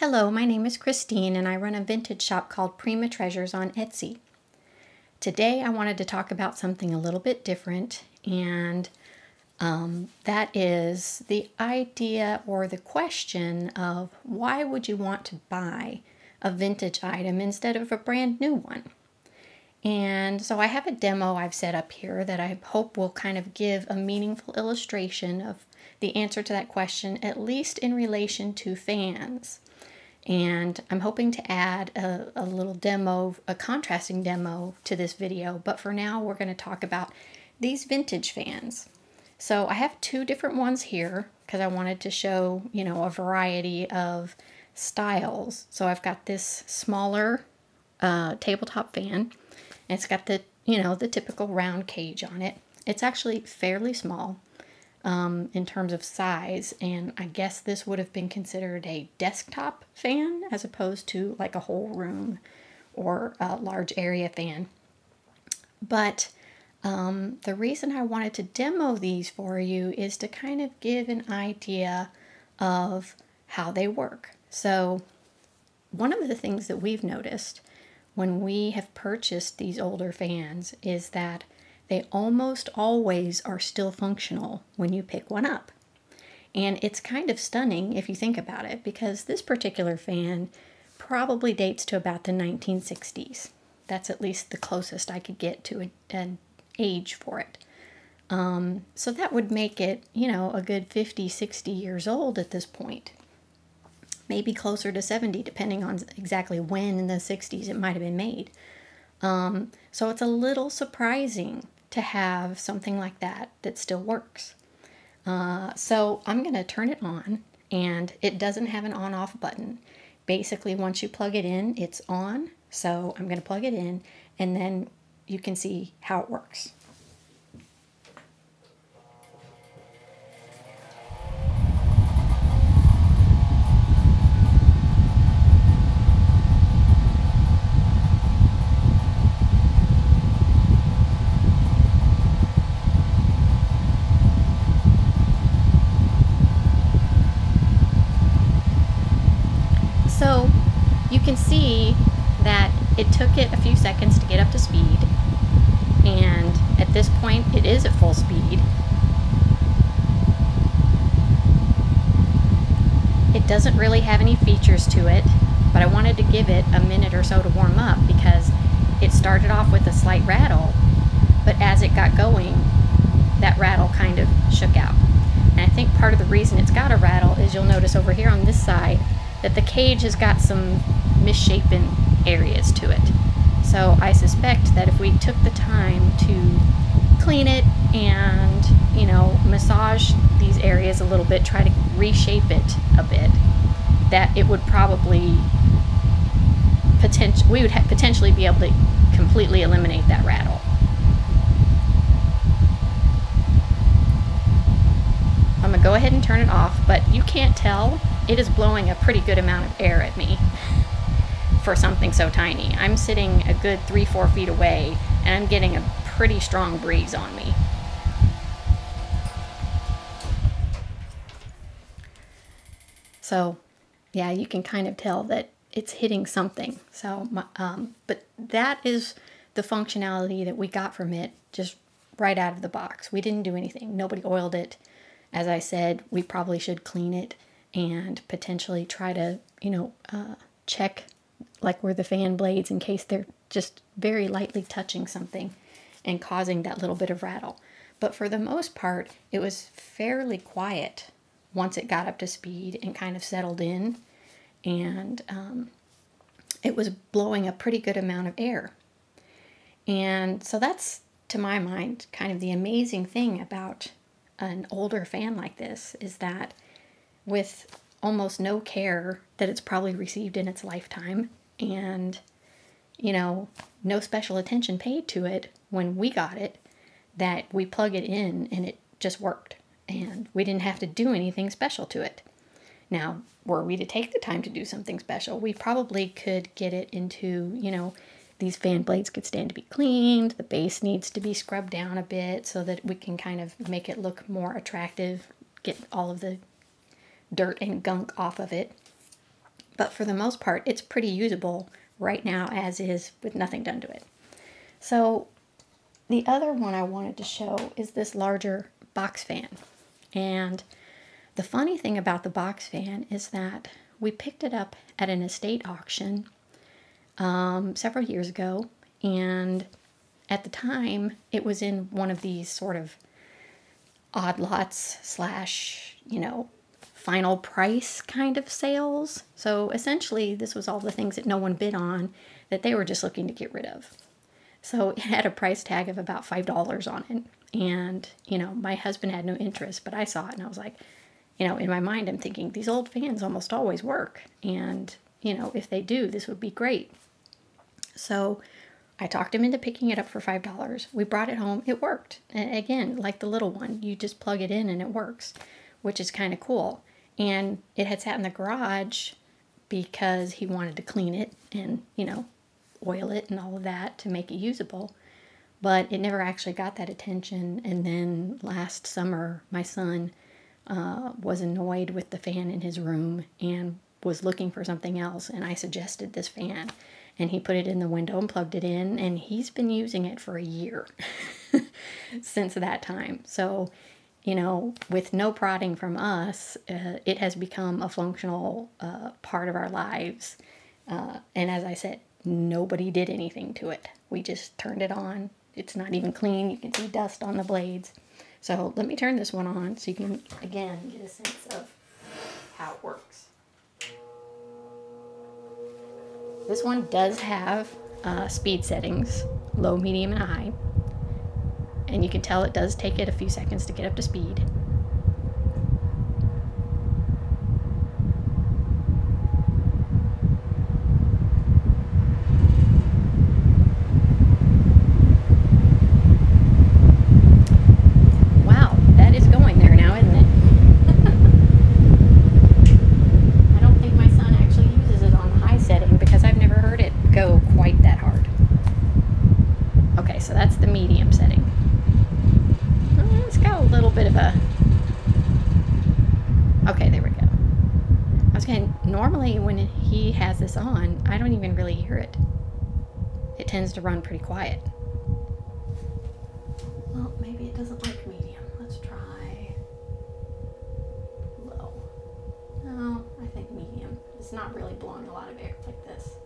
Hello, my name is Christine and I run a vintage shop called Prima Treasures on Etsy. Today I wanted to talk about something a little bit different, and that is the idea or the question of why would you want to buy a vintage item instead of a brand new one? And so I have a demo I've set up here that I hope will kind of give a meaningful illustration of the answer to that question, at least in relation to fans. And I'm hoping to add a little demo, a contrasting demo to this video, but for now we're going to talk about these vintage fans. So I have two different ones here because I wanted to show, a variety of styles. So I've got this smaller tabletop fan. And it's got the, the typical round cage on it. It's actually fairly small in terms of size, and I guess this would have been considered a desktop fan as opposed to like a whole room or a large area fan. But the reason I wanted to demo these for you is to kind of give an idea of how they work. So one of the things that we've noticed when we have purchased these older fans is that they almost always are still functional when you pick one up. And it's kind of stunning if you think about it, because this particular fan probably dates to about the 1960s. That's at least the closest I could get to an age for it. So that would make it, a good 50, 60 years old at this point. Maybe closer to 70, depending on exactly when in the 60s it might have been made. So it's a little surprising to have something like that that still works. So I'm going to turn it on, and it doesn't have an on-off button. Basically, once you plug it in, it's on. So I'm going to plug it in, and then you can see how it works. So you can see that it took it a few seconds to get up to speed, and at this point it is at full speed. It doesn't really have any features to it, but I wanted to give it a minute or so to warm up because it started off with a slight rattle, but as it got going, that rattle kind of shook out. And I think part of the reason it's got a rattle is you'll notice over here on this side that the cage has got some misshapen areas to it. So I suspect that if we took the time to clean it and, massage these areas a little bit, try to reshape it a bit, that it would probably potentially be able to completely eliminate that rattle. I'm going to go ahead and turn it off, but you can't tell. It is blowing a pretty good amount of air at me for something so tiny. I'm sitting a good 3-4 feet away, and I'm getting a pretty strong breeze on me. So, yeah, you can kind of tell that it's hitting something. So, but that is the functionality that we got from it just right out of the box. We didn't do anything. Nobody oiled it. As I said, we probably should clean it and potentially try to, check like where the fan blades, in case they're just very lightly touching something and causing that little bit of rattle. But for the most part, it was fairly quiet once it got up to speed and kind of settled in, and it was blowing a pretty good amount of air. And so that's, to my mind, kind of the amazing thing about an older fan like this, is that with almost no care that it's probably received in its lifetime, and no special attention paid to it when we got it, that we plug it in and it just worked, and we didn't have to do anything special to it. Now, were we to take the time to do something special, we probably could get it into, these fan blades could stand to be cleaned, the base needs to be scrubbed down a bit so that we can kind of make it look more attractive, get all of the dirt and gunk off of it. But for the most part, it's pretty usable right now as is with nothing done to it. So the other one I wanted to show is this larger box fan. And the funny thing about the box fan is that we picked it up at an estate auction several years ago, and at the time it was in one of these sort of odd lots slash, final price kind of sales. So essentially this was all the things that no one bid on that they were just looking to get rid of. So it had a price tag of about $5 on it. And, my husband had no interest, but I saw it and I was like, in my mind, I'm thinking these old fans almost always work. And, if they do, this would be great. So I talked him into picking it up for $5. We brought it home. It worked. And again, like the little one, you just plug it in and it works, which is kind of cool. And it had sat in the garage because he wanted to clean it and, oil it and all of that to make it usable. But it never actually got that attention. And then last summer, my son was annoyed with the fan in his room and was looking for something else. And I suggested this fan. And he put it in the window and plugged it in. And he's been using it for a year since that time. So, with no prodding from us, it has become a functional part of our lives. And as I said, nobody did anything to it. We just turned it on. It's not even clean. You can see dust on the blades. So let me turn this one on so you can, again, get a sense of how it works. This one does have speed settings, low, medium, and high. And you can tell it does take it a few seconds to get up to speed. Wow, that is going there now, isn't it? I don't think my son actually uses it on the high setting because I've never heard it go quite that hard. Okay, so that's the medium setting. It's got a little bit of a... Okay, there we go. I was going to... Normally when he has this on, I don't even really hear it. It tends to run pretty quiet. Well, maybe it doesn't like medium. Let's try low. No, I think medium. It's not really blowing a lot of air like this.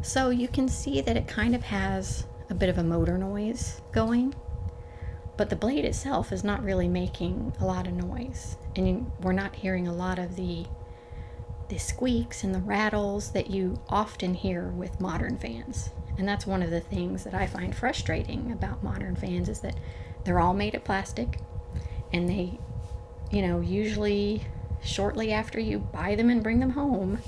So you can see that it kind of has a bit of a motor noise going, but the blade itself is not really making a lot of noise. And we're not hearing a lot of the squeaks and the rattles that you often hear with modern fans. And that's one of the things that I find frustrating about modern fans is that they're all made of plastic, and they, usually shortly after you buy them and bring them home,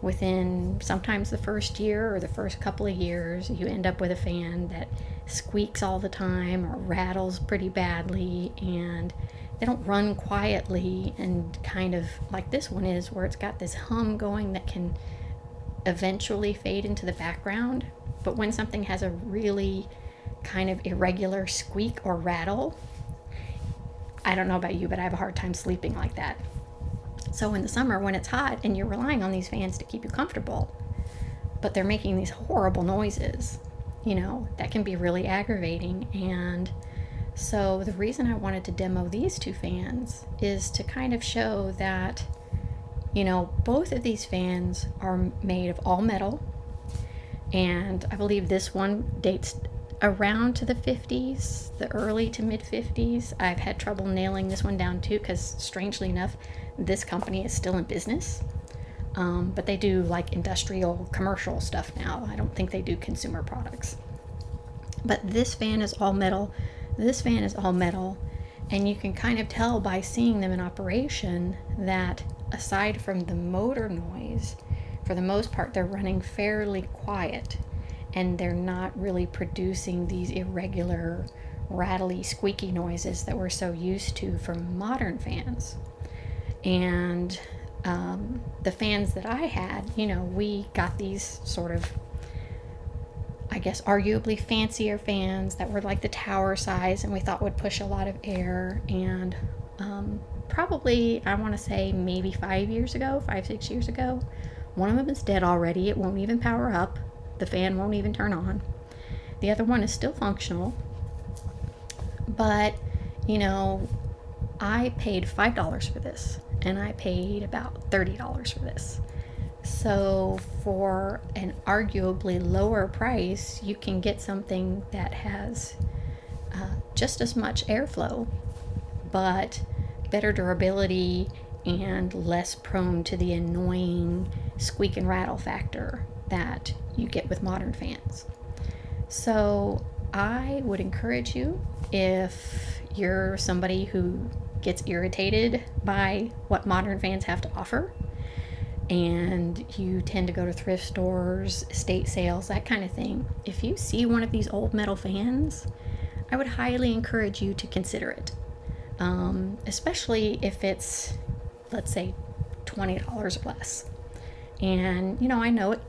within sometimes the first year or the first couple of years, you end up with a fan that squeaks all the time or rattles pretty badly, and they don't run quietly and kind of like this one is, where it's got this hum going that can eventually fade into the background. But when something has a really kind of irregular squeak or rattle, I don't know about you, but I have a hard time sleeping like that. So in the summer when it's hot and you're relying on these fans to keep you comfortable, but they're making these horrible noises, that can be really aggravating. And so the reason I wanted to demo these two fans is to kind of show that, both of these fans are made of all metal. And I believe this one dates around to the 50s, the early to mid 50s. I've had trouble nailing this one down too, because strangely enough, this company is still in business. But they do like industrial commercial stuff now. I don't think they do consumer products. But this fan is all metal. This fan is all metal. And you can kind of tell by seeing them in operation that aside from the motor noise, for the most part, they're running fairly quiet. And they're not really producing these irregular, rattly, squeaky noises that we're so used to from modern fans. And the fans that I had, we got these sort of, I guess, arguably fancier fans that were like the tower size and we thought would push a lot of air. And probably, I want to say maybe 5 years ago, 5, 6 years ago. One of them is dead already. It won't even power up. The fan won't even turn on. The other one is still functional. But, you know, I paid $5 for this, and I paid about $30 for this. So for an arguably lower price, you can get something that has just as much airflow, but better durability and less prone to the annoying squeak and rattle factor that you get with modern fans. So I would encourage you, if you're somebody who gets irritated by what modern fans have to offer, and you tend to go to thrift stores, estate sales, that kind of thing, if you see one of these old metal fans, I would highly encourage you to consider it. Especially if it's, let's say, $20 less. And, you know, I know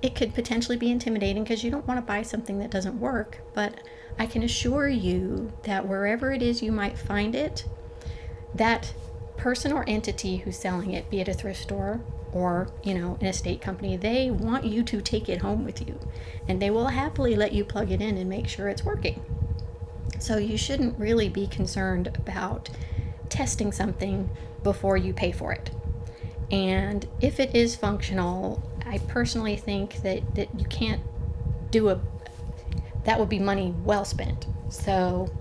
it could potentially be intimidating because you don't want to buy something that doesn't work, but I can assure you that wherever it is you might find it, that person or entity who's selling it, be it a thrift store or, you know, an estate company, they want you to take it home with you, and they will happily let you plug it in and make sure it's working. So you shouldn't really be concerned about testing something before you pay for it. And if it is functional, I personally think that you can't do that would be money well spent. So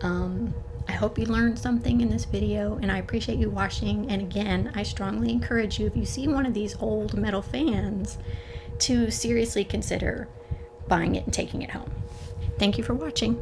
I hope you learned something in this video, and I appreciate you watching. And again, I strongly encourage you, if you see one of these old metal fans, to seriously consider buying it and taking it home. Thank you for watching.